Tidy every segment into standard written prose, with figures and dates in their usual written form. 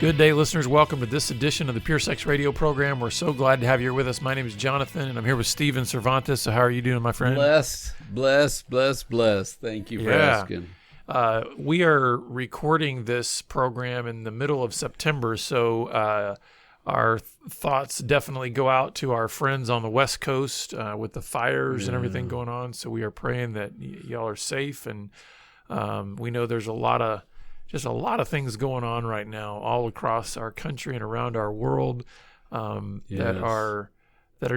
Good day, listeners. Welcome to this edition of the Pure Sex Radio program. We're so glad to have you here with us. My name is Jonathan, and I'm here with Steven Cervantes. So how are you doing, my friend? Blessed. Thank you for asking. We are recording this program in the middle of September, so our thoughts definitely go out to our friends on the West Coast with the fires and everything going on. So we are praying that y'all are safe, and we know there's a lot of things going on right now all across our country and around our world that are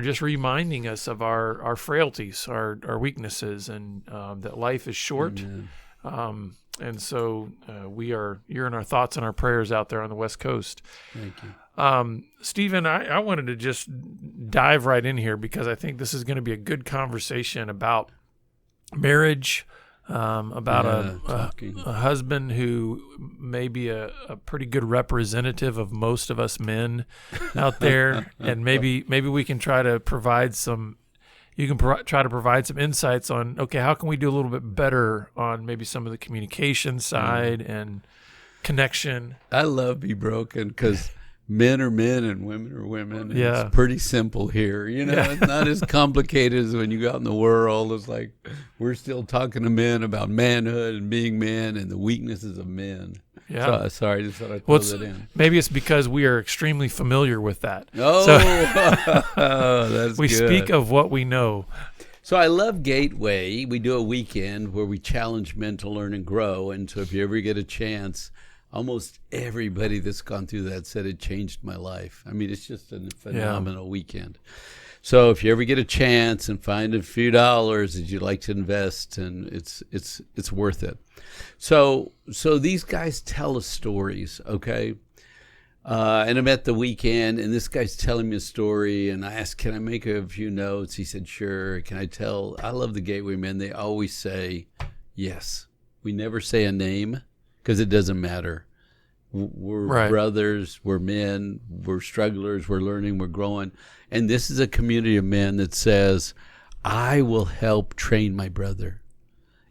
just reminding us of our frailties, our weaknesses, and that life is short. And so you're in our thoughts and our prayers out there on the West Coast. Thank you. Stephen, I wanted to just dive right in here because I think this is going to be a good conversation about marriage, about a husband who may be a pretty good representative of most of us men out there, and maybe we can try to provide some. You can try to provide some insights on, okay, how can we do a little bit better on maybe some of the communication side and connection. I love Be Broken because men are men and women are women. And Yeah. It's pretty simple here. It's not as complicated as when you go out in the world. It's like we're still talking to men about manhood and being men and the weaknesses of men. Yeah. So, sorry, just thought I'd throw that in. Maybe it's because we are extremely familiar with that. That's we good. speak of what we know. So I love Gateway. We do a weekend where we challenge men to learn and grow. And so if you ever get a chance, almost everybody that's gone through that said it changed my life. I mean, it's just a phenomenal weekend. So if you ever get a chance and find a few dollars that you'd like to invest, and it's worth it. So these guys tell us stories, okay? And I'm at the weekend, and this guy's telling me a story, and I asked, can I make a few notes? He said, sure. Can I tell? I love the Gateway men. They always say yes. We never say a name because it doesn't matter. We're brothers, we're men, we're strugglers, we're learning, we're growing. And this is a community of men that says, I will help train my brother.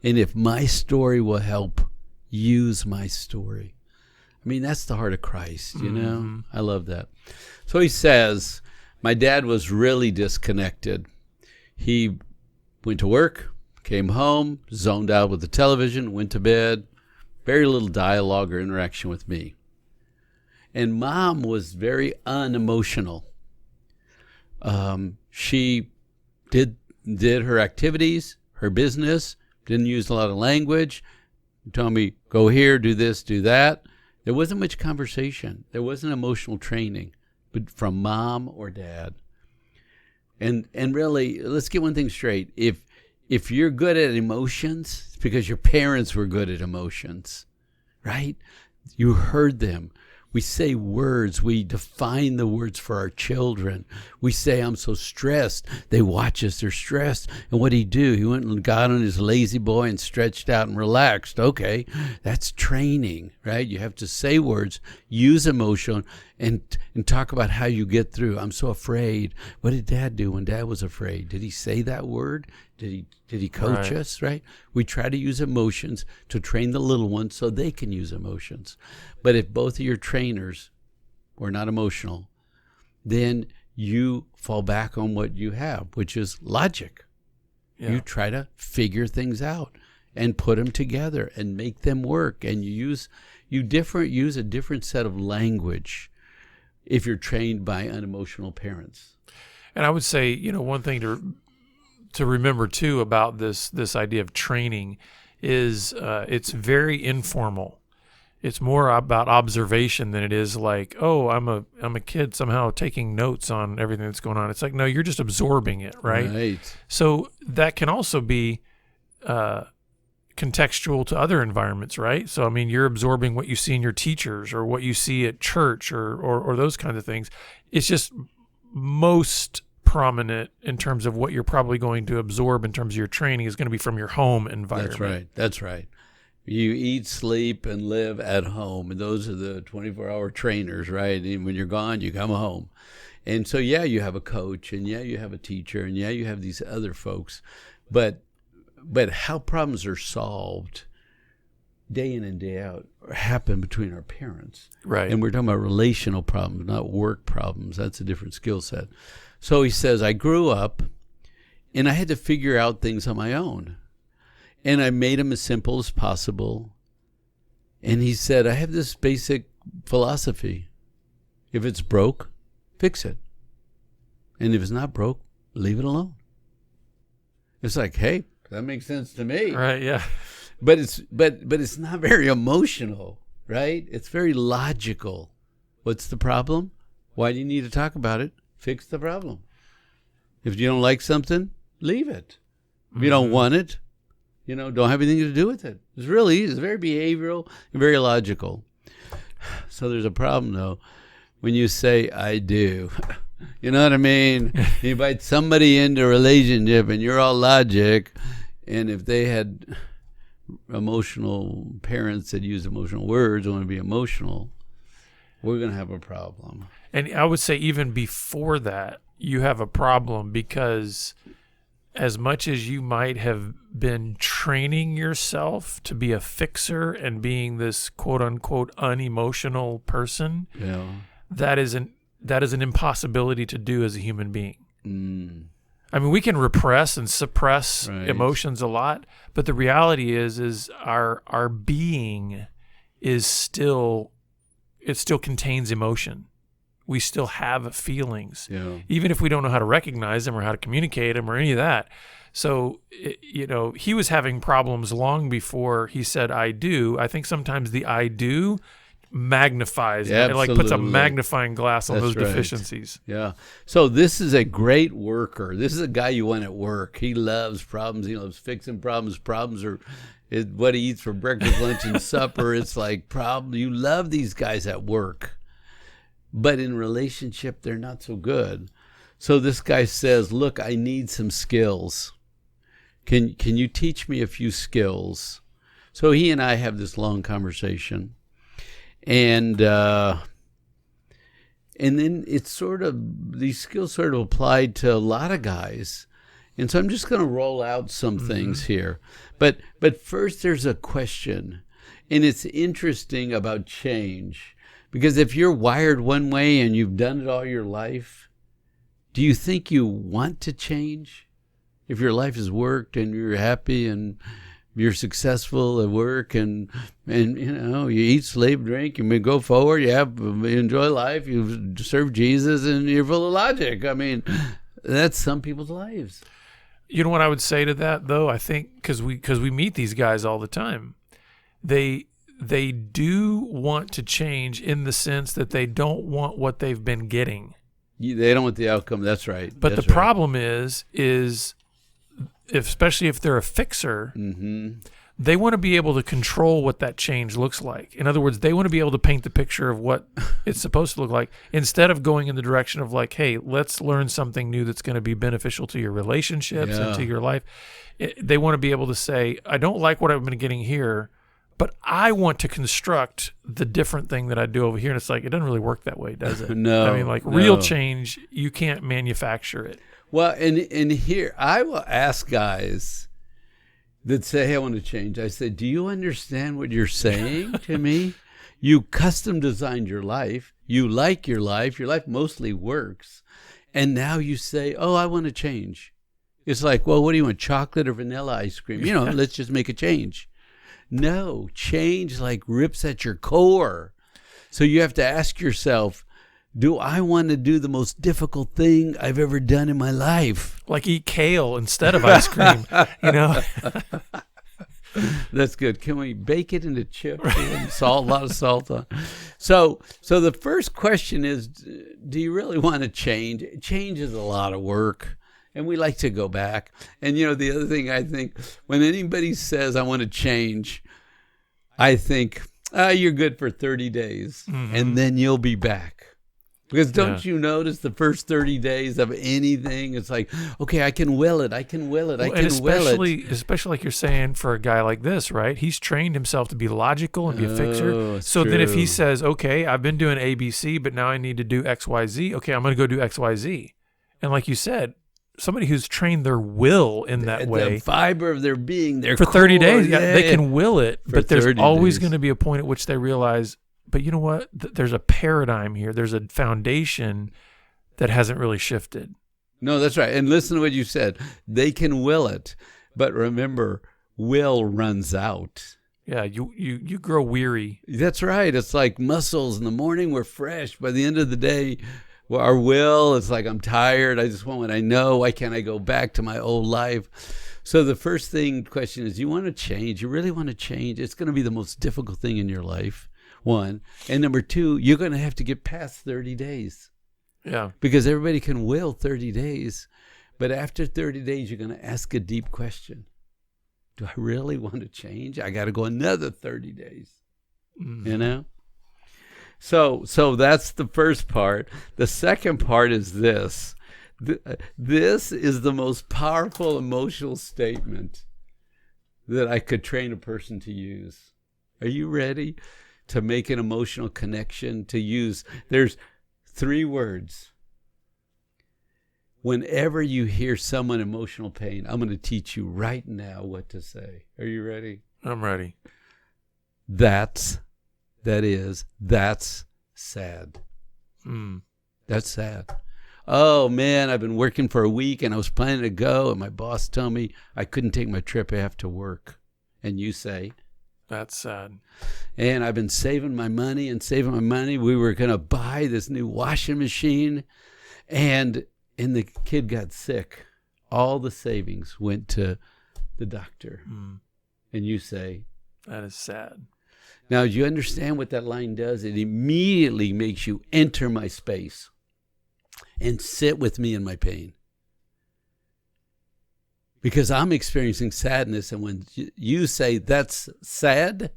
And if my story will help, use my story. I mean, that's the heart of Christ, you know? I love that. So he says, my dad was really disconnected. He went to work, came home, zoned out with the television, went to bed. Very little dialogue or interaction with me. And mom was very unemotional. She did her activities, her business, didn't use a lot of language, told me, go here, do this, do that. There wasn't much conversation. There wasn't emotional training but from mom or dad. And really, let's get one thing straight. If you're good at emotions, it's because your parents were good at emotions, right? You heard them. We say words. We define the words for our children. We say, I'm so stressed. They watch us. They're stressed. And what did he do? He went and got on his lazy boy and stretched out and relaxed. Okay, that's training, right? You have to say words, use emotion, and talk about how you get through. I'm so afraid. What did Dad do when Dad was afraid? Did he say that word? Did he coach us, right? We try to use emotions to train the little ones so they can use emotions. But if both of your trainers were not emotional, then you fall back on what you have, which is logic. Yeah. You try to figure things out and put them together and make them work. And you use a different set of language if you're trained by unemotional parents. And I would say, one thing to remember too about this idea of training is it's very informal. It's more about observation than it is like, oh, I'm a kid somehow taking notes on everything that's going on. It's like, no, you're just absorbing it, right? So that can also be contextual to other environments, right? So I mean, you're absorbing what you see in your teachers or what you see at church or those kinds of things. It's just most prominent in terms of what you're probably going to absorb in terms of your training is going to be from your home environment. That's right. You eat, sleep, and live at home. And those are the 24-hour trainers, right? And when you're gone, you come home. And so, yeah, you have a coach, and yeah, you have a teacher, and yeah, you have these other folks. But how problems are solved day in and day out happen between our parents. Right. And we're talking about relational problems, not work problems. That's a different skill set. So he says, I grew up and I had to figure out things on my own. And I made them as simple as possible. And he said, I have this basic philosophy. If it's broke, fix it. And if it's not broke, leave it alone. It's like, hey, that makes sense to me. Right, yeah. But it's not very emotional, right? It's very logical. What's the problem? Why do you need to talk about it? Fix the problem. If you don't like something, leave it. If you don't want it, don't have anything to do with it. It's really easy. It's very behavioral and very logical. So there's a problem, though, when you say, I do. You know what I mean? You invite somebody into a relationship and you're all logic, and if they had emotional parents that use emotional words, want to be emotional, we're going to have a problem. And I would say even before that, you have a problem, because as much as you might have been training yourself to be a fixer and being this quote unquote unemotional person, Yeah. that is an impossibility to do as a human being. Mm. I mean, we can repress and suppress Right. emotions a lot, but the reality is our being is still contains emotion. We still have feelings, Yeah. even if we don't know how to recognize them or how to communicate them or any of that. So, he was having problems long before he said, I do. I think sometimes the I do magnifies, Yeah, it like puts a absolutely. magnifying glass on That's those right. deficiencies. Yeah. So this is a great worker. This is a guy you want at work. He loves problems. He loves fixing problems. Problems are what he eats for breakfast, lunch, and supper. It's like problem. You love these guys at work. But in relationship, they're not so good. So this guy says, look, I need some skills. Can you teach me a few skills? So he and I have this long conversation. And then it's sort of, these skills sort of applied to a lot of guys. And so I'm just going to roll out some things here. But first there's a question. And it's interesting about change. Because if you're wired one way and you've done it all your life, do you think you want to change? If your life has worked and you're happy and you're successful at work and you eat, sleep, drink, you go forward, you enjoy life, you serve Jesus, and you're full of logic. I mean, that's some people's lives. You know what I would say to that, though? I think because we meet these guys all the time, they do want to change in the sense that they don't want what they've been getting. They don't want the outcome. That's right. But That's the right. problem is especially if they're a fixer, they want to be able to control what that change looks like. In other words, they want to be able to paint the picture of what it's supposed to look like, instead of going in the direction of like, hey, let's learn something new that's going to be beneficial to your relationships and to your life. They want to be able to say, I don't like what I've been getting here, but I want to construct the different thing that I do over here. And it's like, it doesn't really work that way, does it? No. I mean, like real change, you can't manufacture it. Well, and here, I will ask guys that say, hey, I want to change. I say, do you understand what you're saying to me? You custom designed your life. You like your life. Your life mostly works. And now you say, oh, I want to change. It's like, well, what do you want, chocolate or vanilla ice cream? Let's just make a change. No, change like rips at your core. So you have to ask yourself, do I want to do the most difficult thing I've ever done in my life? Like eat kale instead of ice cream, That's good. Can we bake it into chips and salt, a lot of salt on? So the first question is, do you really want to change? Change is a lot of work. And we like to go back. And, the other thing I think, when anybody says, I want to change, I think, you're good for 30 days, and then you'll be back. Because don't you notice the first 30 days of anything, it's like, okay, I can will it. Especially like you're saying for a guy like this, right? He's trained himself to be logical and be a fixer. So then if he says, okay, I've been doing ABC, but now I need to do XYZ, okay, I'm going to go do XYZ. And like you said, somebody who's trained their will in that way the fiber of their being, their for 30 core, days, they can will it, but there's 30 always days. going to be a point at which they realize, but you know what? There's a paradigm here. There's a foundation that hasn't really shifted. No, that's right. And listen to what you said. They can will it, but remember, will runs out. Yeah, you grow weary. That's right. It's like muscles. In the morning, we're fresh. By the end of the day, well, our will, it's like, I'm tired. I just want what I know. Why can't I go back to my old life? So the first question is, you want to change? You really want to change? It's going to be the most difficult thing in your life, one. And number two, you're going to have to get past 30 days. Yeah. Because everybody can will 30 days. But after 30 days, you're going to ask a deep question. Do I really want to change? I got to go another 30 days, you know? So that's the first part. The second part is this. This is the most powerful emotional statement that I could train a person to use. Are you ready to make an emotional connection, to use? There's 3 words. Whenever you hear someone in emotional pain, I'm going to teach you right now what to say. Are you ready? I'm ready. That's sad. That's sad. Oh, man, I've been working for a week, and I was planning to go, and my boss told me I couldn't take my trip after work. And you say, that's sad. And I've been saving my money. We were going to buy this new washing machine, and the kid got sick. All the savings went to the doctor. And you say, that is sad. Now, do you understand what that line does? It immediately makes you enter my space and sit with me in my pain. Because I'm experiencing sadness, and when you say that's sad,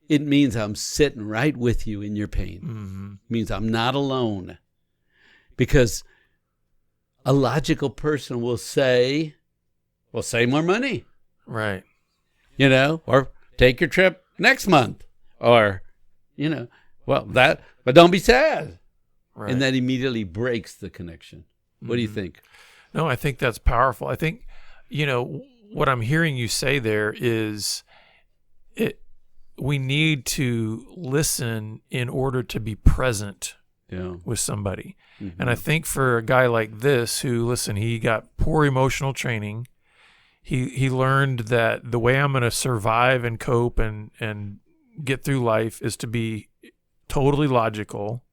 it means I'm sitting right with you in your pain. It means I'm not alone. Because a logical person will say, well, save more money. Right. You know, or take your trip next month. Or, you know, but don't be sad. Right. And that immediately breaks the connection. What do you think? No, I think that's powerful. I think, you know, what I'm hearing you say there is we need to listen in order to be present with somebody. And I think for a guy like this who, listen, he got poor emotional training. He learned that the way I'm going to survive and cope and get through life is to be totally logical.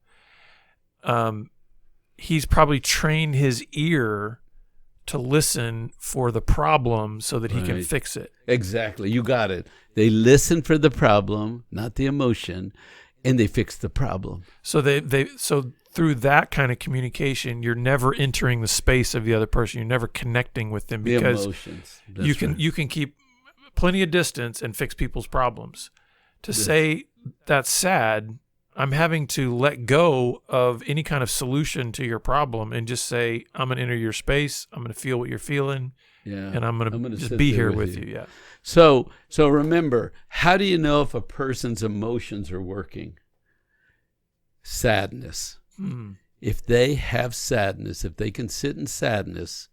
He's probably trained his ear to listen for the problem so that he can fix it. Exactly. You got it. They listen for the problem, not the emotion, and they fix the problem. So so through that kind of communication, you're never entering the space of the other person. You're never connecting with them because the emotions. You can keep plenty of distance and fix people's problems. To say that's sad, I'm having to let go of any kind of solution to your problem and just say, I'm going to enter your space. I'm going to feel what you're feeling. And I'm going to just be here with you. Yeah. So remember, how do you know if a person's emotions are working? Sadness. If they have sadness, if they can sit in sadness,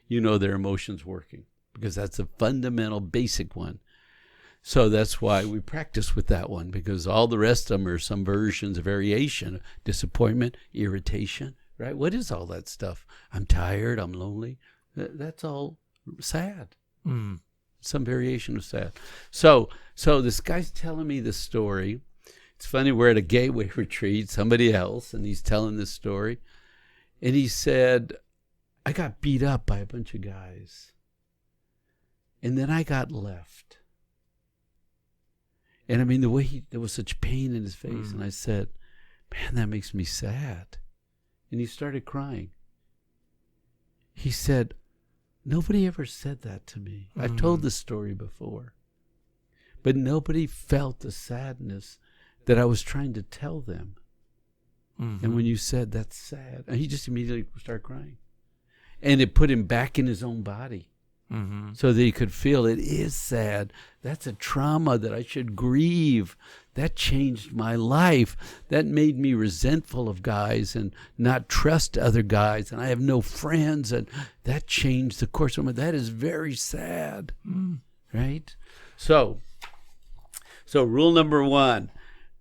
you know their emotions working, because that's a fundamental, basic one. So that's why we practice with that one, because all the rest of them are some versions, a variation, disappointment, irritation, right? What is all that stuff? I'm tired, I'm lonely. That's all sad. Some variation of sad. So this guy's telling me this story. It's funny, we're at a gateway retreat, somebody else, and he's telling this story. And he said, I got beat up by a bunch of guys. And then I got left. And I mean, the way there was such pain in his face. And I said, man, that makes me sad. And he started crying. He said, nobody ever said that to me. I've told this story before. But nobody felt the sadness that I was trying to tell them. And when you said that's sad, and he just immediately started crying. And it put him back in his own body. Mm-hmm. so that he could feel it is sad. That's a trauma that I should grieve. That changed my life. That made me resentful of guys and not trust other guys. And I have no friends. And that changed the course of my life. That is very sad. Right? So rule number 1.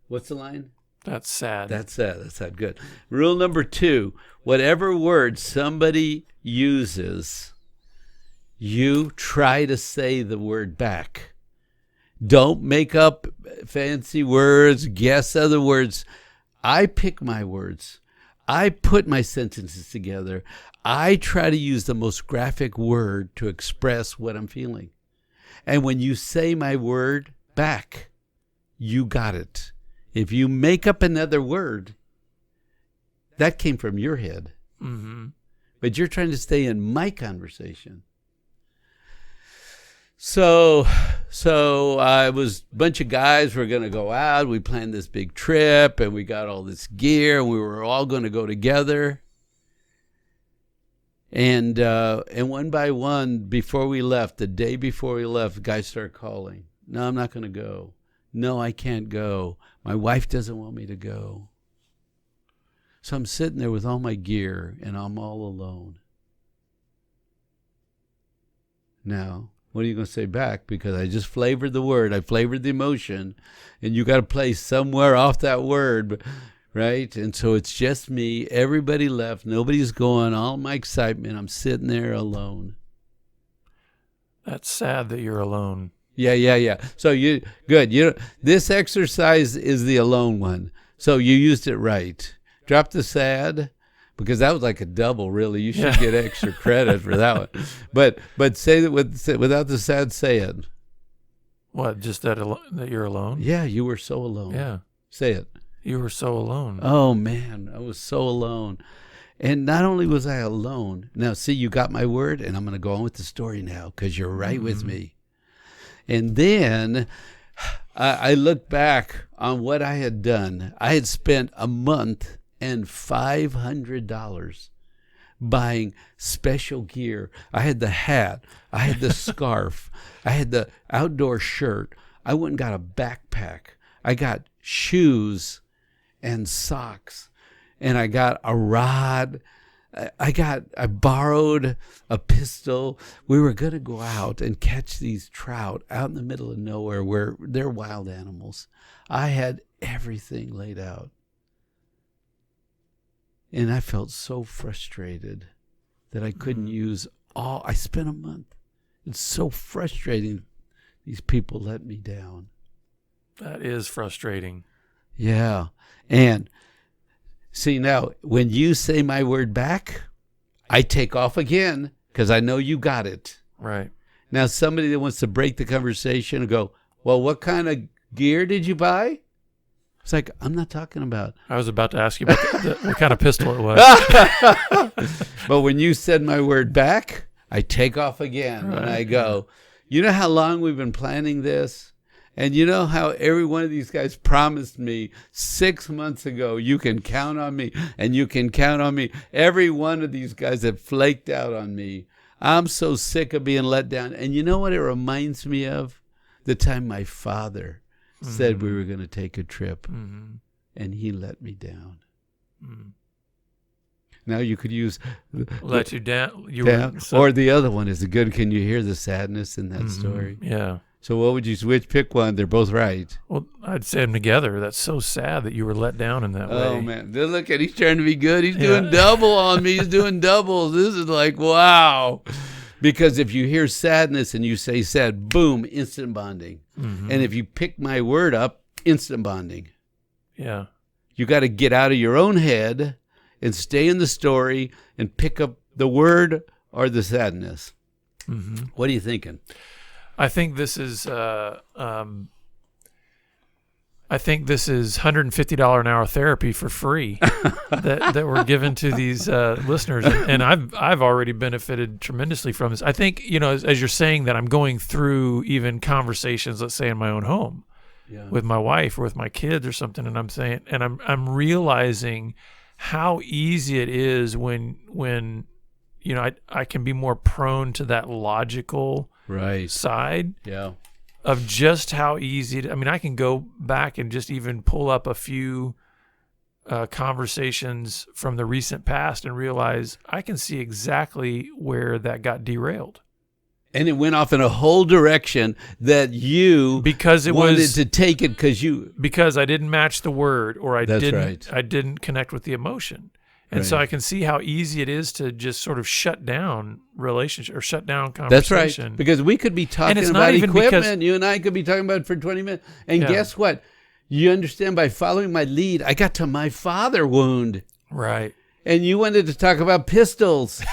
What's the line? That's sad. That's sad. That's sad. Good. Rule number 2. Whatever word somebody uses, you try to say the word back. Don't make up fancy words, guess other words. I pick my words. I put my sentences together. I try to use the most graphic word to express what I'm feeling. And when you say my word back, you got it. If you make up another word, that came from your head. Mm-hmm. But you're trying to stay in my conversation. So I was a bunch of guys were going to go out. We planned this big trip, and we got all this gear, and we were all going to go together. And one by one, before we left, the day before we left, guys started calling. No, I'm not going to go. No, I can't go. My wife doesn't want me to go. So I'm sitting there with all my gear, and I'm all alone. Now, what are you going to say back? Because I just flavored the word. I flavored the emotion. And you got to play somewhere off that word, right? And so it's just me. Everybody left. Nobody's going. All my excitement. I'm sitting there alone. That's sad that you're alone. Yeah. So good. This exercise is the alone one. So you used it right. Drop the sad. Because that was like a double, really. You should get extra credit for that one. But say that without the sad, say it. What? Just that you're alone? Yeah, you were so alone. Yeah. Say it. You were so alone. Oh, man, I was so alone. And not only was I alone. Now, see, you got my word, and I'm going to go on with the story now because you're right with me. And then I look back on what I had done. I had spent a month and $500 buying special gear. I had the hat. I had the scarf. I had the outdoor shirt. I went and got a backpack. I got shoes and socks. And I got a rod. I borrowed a pistol. We were going to go out and catch these trout out in the middle of nowhere where they're wild animals. I had everything laid out. And I felt so frustrated that I couldn't use all. I spent a month. It's so frustrating. These people let me down. That is frustrating. Yeah. And see, now, when you say my word back, I take off again because I know you got it. Right. Now, somebody that wants to break the conversation and go, well, what kind of gear did you buy? It's like, I'm not talking about. I was about to ask you about what kind of pistol it was. But when you said my word back, I take off again. Right. And I go, you know how long we've been planning this? And you know how every one of these guys promised me 6 months ago, you can count on me, and you can count on me. Every one of these guys have flaked out on me. I'm so sick of being let down. And you know what it reminds me of? The time my father said we were going to take a trip, and he let me down. Now you could use let you down. Or the other one is good. Can you hear the sadness in that story? Yeah. So what would you switch? Pick one. They're both right. Well, I'd say them together. That's so sad that you were let down in that way. Oh, man. Look at, he's trying to be good. He's doing double on me. He's doing doubles. This is like, wow. Because if you hear sadness and you say sad, boom, instant bonding. And if you pick my word up, instant bonding. Yeah. You got to get out of your own head and stay in the story and pick up the word or the sadness. What are you thinking? I think this is $150 an hour therapy for free that we're given to these listeners, and I've already benefited tremendously from this. I think, you know, as you're saying that, I'm going through even conversations, let's say in my own home, with my wife or with my kids or something, and I'm saying, and I'm realizing how easy it is when I can be more prone to that logical Right. side Yeah. of just how easy I can go back and just even pull up a few conversations from the recent past and realize I can see exactly where that got derailed. And it went off in a whole direction that you Because it wanted was to take it because I didn't match the word, or I That's didn't right. I didn't connect with the emotion. And so Right. I can see how easy it is to just sort of shut down relationship or shut down That's conversation. right. Because we could be talking it's not about even equipment. because- You and I could be talking about it for 20 minutes. And Yeah. guess what? You understand, by following my lead, I got to my father wound. Right. And you wanted to talk about pistols.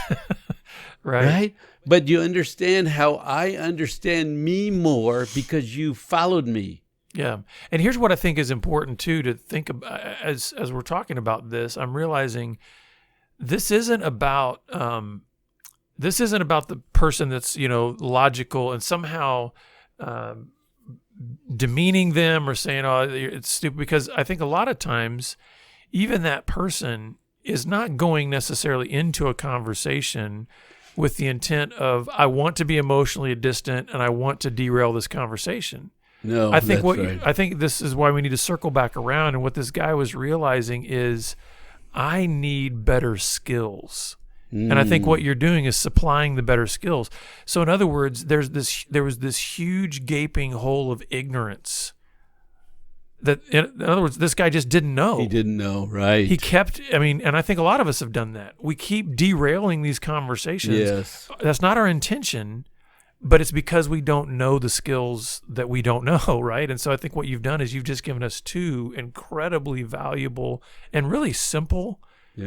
Right. But you understand how I understand me more because you followed me. Yeah. And here's what I think is important too to think about as we're talking about this. I'm realizing this isn't about the person that's, logical and somehow demeaning them or saying, oh, it's stupid, because I think a lot of times even that person is not going necessarily into a conversation with the intent of, I want to be emotionally distant and I want to derail this conversation. No, I think that's right. I think this is why we need to circle back around. And what this guy was realizing is, I need better skills. And I think what you're doing is supplying the better skills. So in other words, there was this huge gaping hole of ignorance that, in other words, this guy just didn't know. He didn't know, right? He kept, and I think a lot of us have done that. We keep derailing these conversations. Yes. That's not our intention, but it's because we don't know the skills that we don't know, right? And so I think what you've done is you've just given us two incredibly valuable and really simple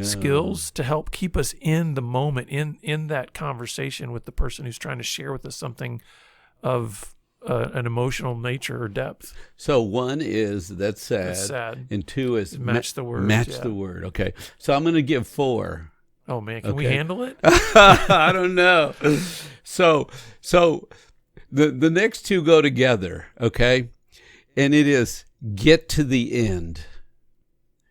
skills to help keep us in the moment, in that conversation with the person who's trying to share with us something of an emotional nature or depth. So one is that's sad, That's sad. and two is Match the word. Match the word. Okay. So I'm going to give 4. Oh man, can we handle it? I don't know. So the next two go together, okay? And it is get to the end.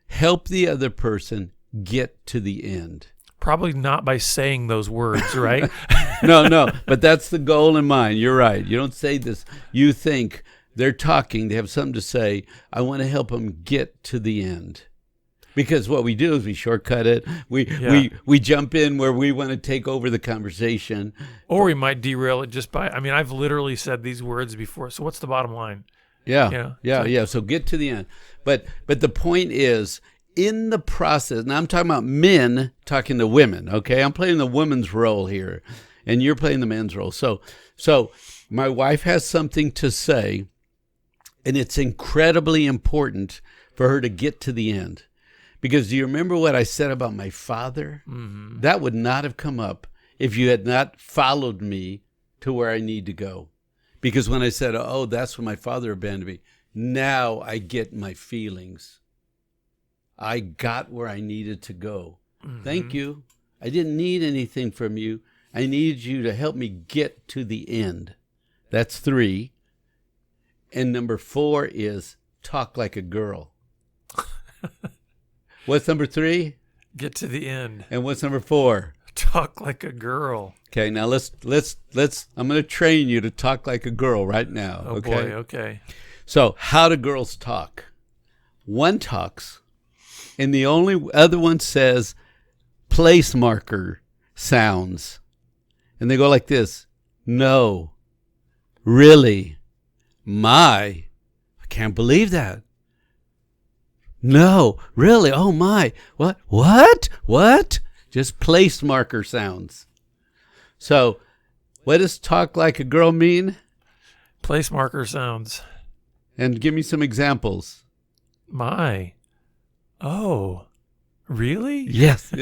Help the other person get to the end. Probably not by saying those words, right? No, but that's the goal in mind. You're right. You don't say this. You think they're talking, they have something to say. I want to help them get to the end. Because what we do is we shortcut it. We jump in where we want to take over the conversation. Or we might derail it just by, I've literally said these words before. So what's the bottom line? Yeah. So get to the end. But the point is, in the process, now I'm talking about men talking to women, okay? I'm playing the woman's role here, and you're playing the man's role. So my wife has something to say, and it's incredibly important for her to get to the end. Because do you remember what I said about my father? Mm-hmm. That would not have come up if you had not followed me to where I need to go. Because when I said, oh, that's when my father abandoned me, now I get my feelings. I got where I needed to go. Mm-hmm. Thank you. I didn't need anything from you. I needed you to help me get to the end. That's 3. And number 4 is talk like a girl. What's number 3? Get to the end. And what's number 4? Talk like a girl. Okay, now let's I'm going to train you to talk like a girl right now. Oh okay? boy, okay. So, how do girls talk? One talks, and the only other one says place marker sounds. And they go like this. No. Really? My. I can't believe that. No, really? Oh my. What? Just place marker sounds. So, what does talk like a girl mean? Place marker sounds. And give me some examples. My. Oh, really? Yes.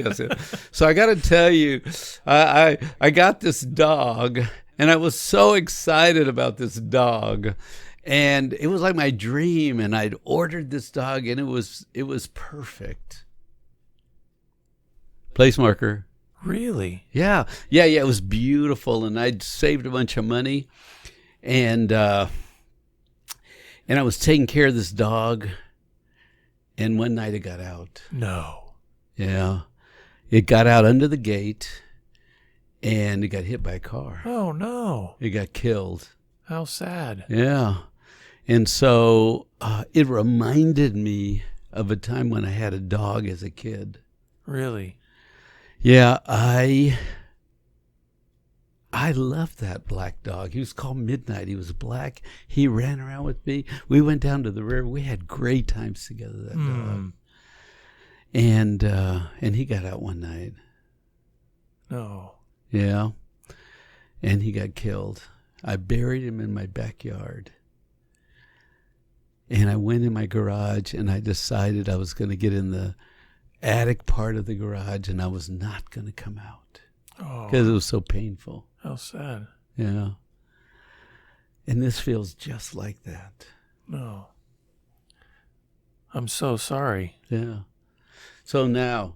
So I got to tell you, I got this dog, and I was so excited about this dog. And it was like my dream, and I'd ordered this dog, and it was perfect. Place marker. Really? Yeah. It was beautiful, and I'd saved a bunch of money, and I was taking care of this dog, and one night it got out. No. Yeah. It got out under the gate, and it got hit by a car. Oh, no. It got killed. How sad. Yeah. And so it reminded me of a time when I had a dog as a kid. Really? Yeah, I loved that black dog. He was called Midnight. He was black. He ran around with me. We went down to the river. We had great times together, that dog. And he got out one night. No. Yeah. And he got killed. I buried him in my backyard. And I went in my garage and I decided I was going to get in the attic part of the garage and I was not going to come out. Oh. Because it was so painful. How sad. Yeah. And this feels just like that. No. I'm so sorry. Yeah. So now,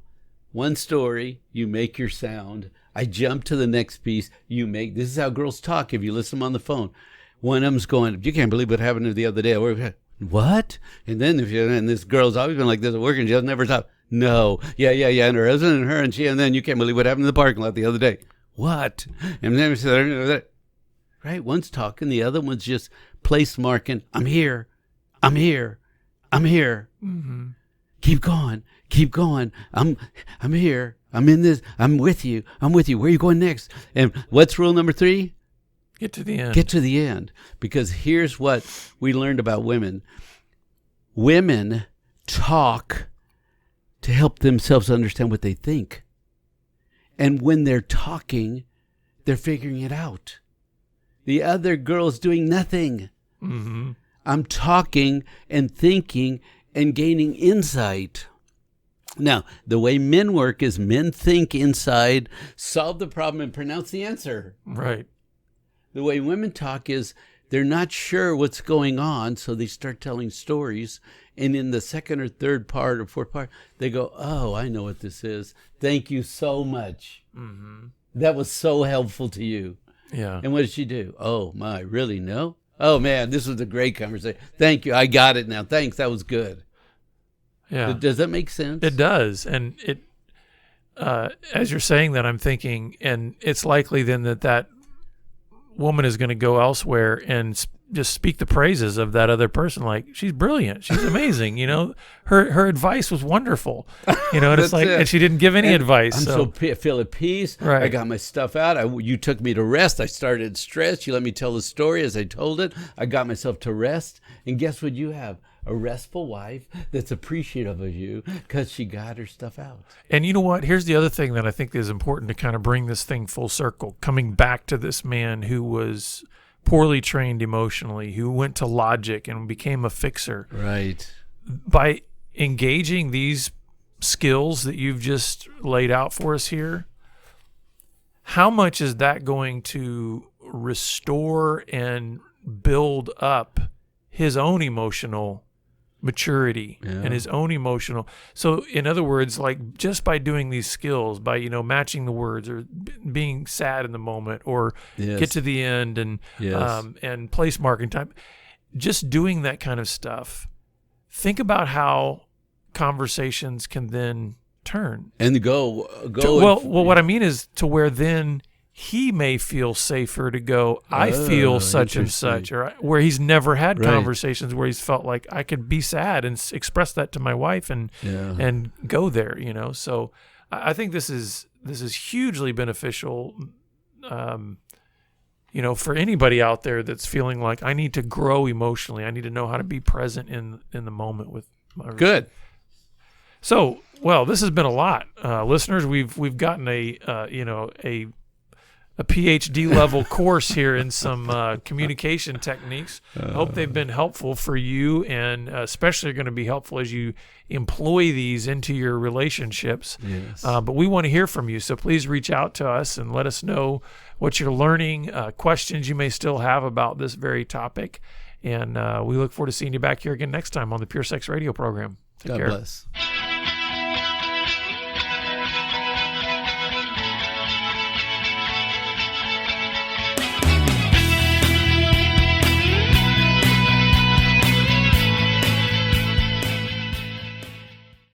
one story, you make your sound. I jump to the next piece. This is how girls talk if you listen to them on the phone. One of them's going, you can't believe what happened to the other day. What? And then and this girl's always been like this at work and she doesn't never stop. No. Yeah. And her husband and her and then you can't believe what happened in the parking lot the other day. What? And then right? One's talking, the other one's just place marking. I'm here. Mm-hmm. Keep going. I'm here. I'm in this. I'm with you. Where are you going next? And what's rule number 3? Get to the end. Get to the end. Because here's what we learned about women. Women talk to help themselves understand what they think. And when they're talking, they're figuring it out. The other girl's doing nothing. Mm-hmm. I'm talking and thinking and gaining insight. Now, the way men work is men think inside, solve the problem, and pronounce the answer. Right. The way women talk is they're not sure what's going on, so they start telling stories. And in the second or third part or fourth part, they go, oh, I know what this is. Thank you so much. Mm-hmm. That was so helpful to you. Yeah. And what did she do? Oh, my, really? No? Oh, man, this was a great conversation. Thank you. I got it now. Thanks. That was good. Yeah. Does that make sense? It does. And it, as you're saying that, I'm thinking, and it's likely then that woman is going to go elsewhere and just speak the praises of that other person. Like, she's brilliant. She's amazing. Her advice was wonderful. And it's like, and she didn't give any advice. I feel at peace. Right. I got my stuff out. You took me to rest. I started stressed. You let me tell the story as I told it. I got myself to rest. And guess what you have? A restful wife that's appreciative of you because she got her stuff out. And you know what? Here's the other thing that I think is important to kind of bring this thing full circle. Coming back to this man who was poorly trained emotionally, who went to logic and became a fixer. Right. By engaging these skills that you've just laid out for us here, how much is that going to restore and build up his own emotional maturity and his own emotional. So in other words, like just by doing these skills, by, matching the words or being sad in the moment or get to the end and place marking time, just doing that kind of stuff. Think about how conversations can then turn and go. Well, what I mean is to where then he may feel safer to go, I feel such and such, or where he's never had conversations where he's felt like I could be sad and express that to my wife and go there, So I think this is hugely beneficial, for anybody out there that's feeling like I need to grow emotionally. I need to know how to be present in the moment with my Good. So, well, this has been a lot, listeners. We've gotten a PhD level course here in some communication techniques. I hope they've been helpful for you, and especially are going to be helpful as you employ these into your relationships. Yes. But we want to hear from you, so please reach out to us and let us know what you're learning, questions you may still have about this very topic. And we look forward to seeing you back here again next time on the Pure Sex Radio program. Take care. God bless.